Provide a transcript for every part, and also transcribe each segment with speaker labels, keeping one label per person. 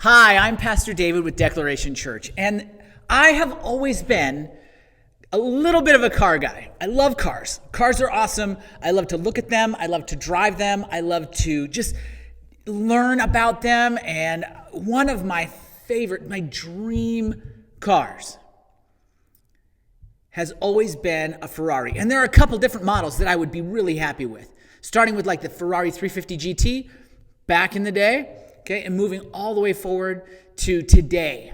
Speaker 1: Hi, I'm Pastor David with Declaration Church, and I have always been a little bit of a car guy. I love cars. Cars are awesome. I love to look at them. I love to drive them. I love to just learn about them. And one of my my dream cars has always been a Ferrari. And there are a couple different models that I would be really happy with, starting with like the Ferrari 350 GT back in the day. Okay, and moving all the way forward to today.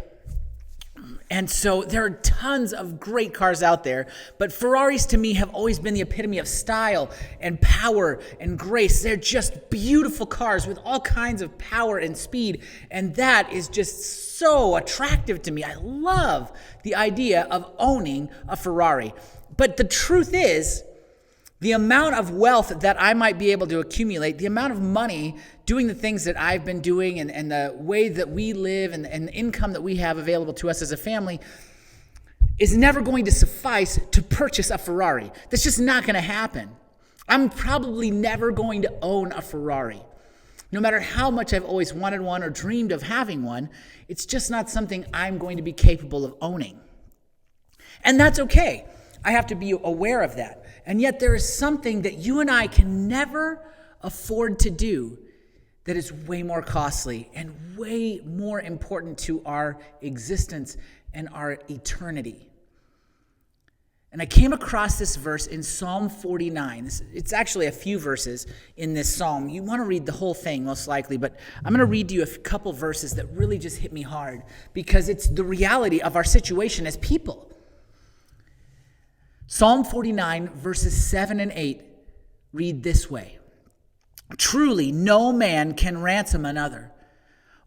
Speaker 1: And so there are tons of great cars out there, but Ferraris to me have always been the epitome of style and power and grace. They're just beautiful cars with all kinds of power and speed, and that is just so attractive to me. I love the idea of owning a Ferrari. But the truth is, the amount of wealth that I might be able to accumulate, the amount of money doing the things that I've been doing and the way that we live and the income that we have available to us as a family is never going to suffice to purchase a Ferrari. That's just not going to happen. I'm probably never going to own a Ferrari. No matter how much I've always wanted one or dreamed of having one, it's just not something I'm going to be capable of owning. And that's okay. I have to be aware of that. And yet there is something that you and I can never afford to do that is way more costly and way more important to our existence and our eternity. And I came across this verse in Psalm 49. It's actually a few verses in this psalm. You want to read the whole thing most likely, but I'm going to read to you a couple verses that really just hit me hard because it's the reality of our situation as people. Psalm 49, verses 7 and 8 read this way. Truly, no man can ransom another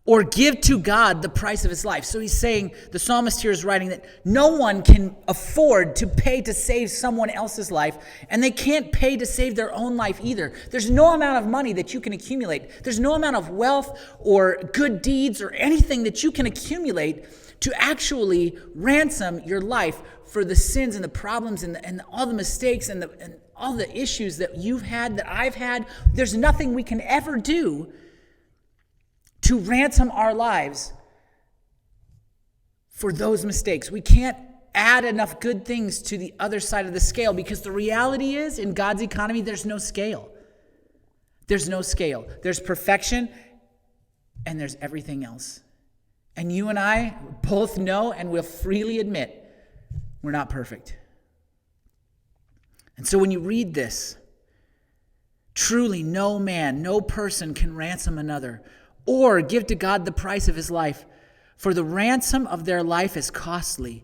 Speaker 1: or give to God the price of his life. So he's saying, the psalmist here is writing that no one can afford to pay to save someone else's life, and they can't pay to save their own life either. There's no amount of money that you can accumulate. There's no amount of wealth or good deeds or anything that you can accumulate to actually ransom your life for the sins and the problems and all the mistakes and all the issues that you've had, that I've had. There's nothing we can ever do to ransom our lives for those mistakes. We can't add enough good things to the other side of the scale because the reality is, in God's economy, there's no scale. There's no scale. There's perfection and there's everything else. And you and I both know and will freely admit we're not perfect. And so when you read this, truly no man, no person can ransom another or give to God the price of his life, for the ransom of their life is costly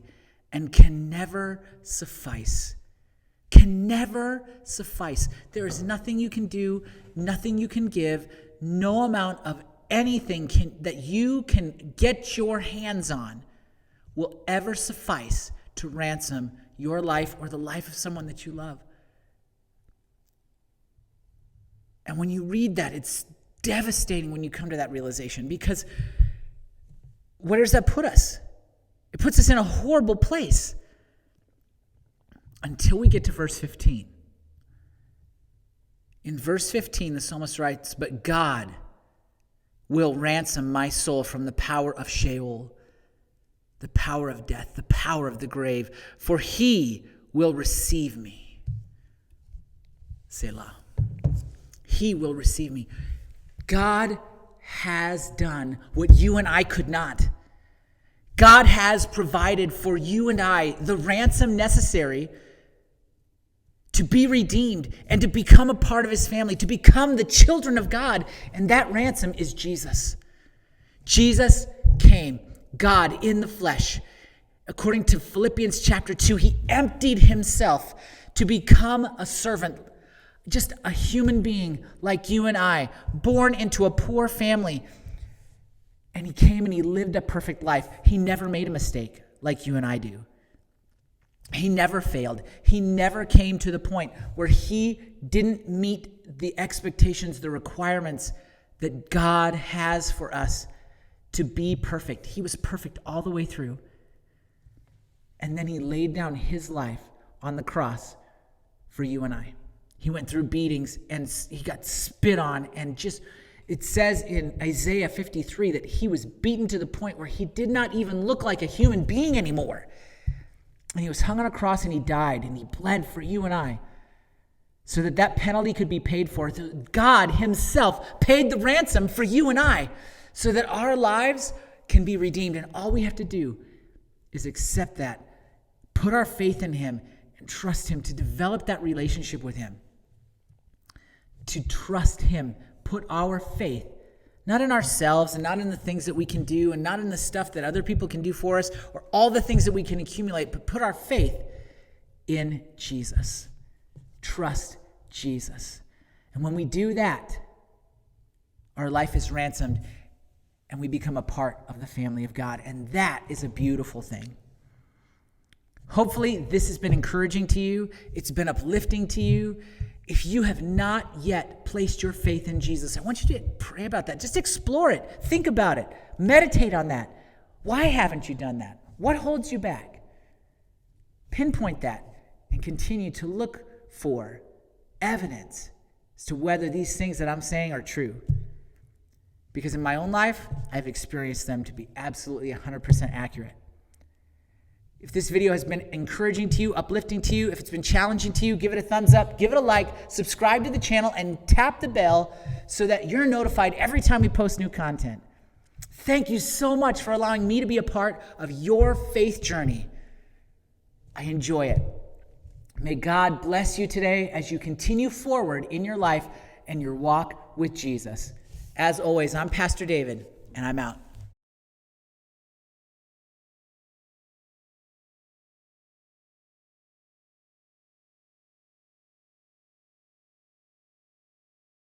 Speaker 1: and can never suffice. Can never suffice. There is nothing you can do, nothing you can give, no amount of anything that you can get your hands on will ever suffice to ransom your life or the life of someone that you love. And when you read that, it's devastating when you come to that realization, because where does that put us? It puts us in a horrible place until we get to verse 15. In verse 15, the psalmist writes, "But God will ransom my soul from the power of Sheol, the power of death, the power of the grave, for he will receive me." Selah. He will receive me. God has done what you and I could not. God has provided for you and I the ransom necessary to be redeemed and to become a part of his family, to become the children of God. And that ransom is Jesus. Jesus came, God in the flesh. According to Philippians chapter 2, he emptied himself to become a servant, just a human being like you and I, born into a poor family. And he came and he lived a perfect life. He never made a mistake like you and I do. He never failed. He never came to the point where he didn't meet the expectations, the requirements that God has for us to be perfect. He was perfect all the way through. And then he laid down his life on the cross for you and I. He went through beatings and he got spit on and It says in Isaiah 53 that he was beaten to the point where he did not even look like a human being anymore. And he was hung on a cross and he died and he bled for you and I so that that penalty could be paid for. God himself paid the ransom for you and I so that our lives can be redeemed. And all we have to do is accept that, put our faith in him, and trust him to develop that relationship with him. To trust him, put our faith, not in ourselves and not in the things that we can do and not in the stuff that other people can do for us or all the things that we can accumulate, but put our faith in Jesus. Trust Jesus. And when we do that, our life is ransomed and we become a part of the family of God. And that is a beautiful thing. Hopefully this has been encouraging to you. It's been uplifting to you. If you have not yet placed your faith in Jesus, I want you to pray about that. Just explore it. Think about it. Meditate on that. Why haven't you done that? What holds you back? Pinpoint that and continue to look for evidence as to whether these things that I'm saying are true. Because in my own life, I've experienced them to be absolutely 100% accurate. If this video has been encouraging to you, uplifting to you, if it's been challenging to you, give it a thumbs up, give it a like, subscribe to the channel, and tap the bell so that you're notified every time we post new content. Thank you so much for allowing me to be a part of your faith journey. I enjoy it. May God bless you today as you continue forward in your life and your walk with Jesus. As always, I'm Pastor David, and I'm out.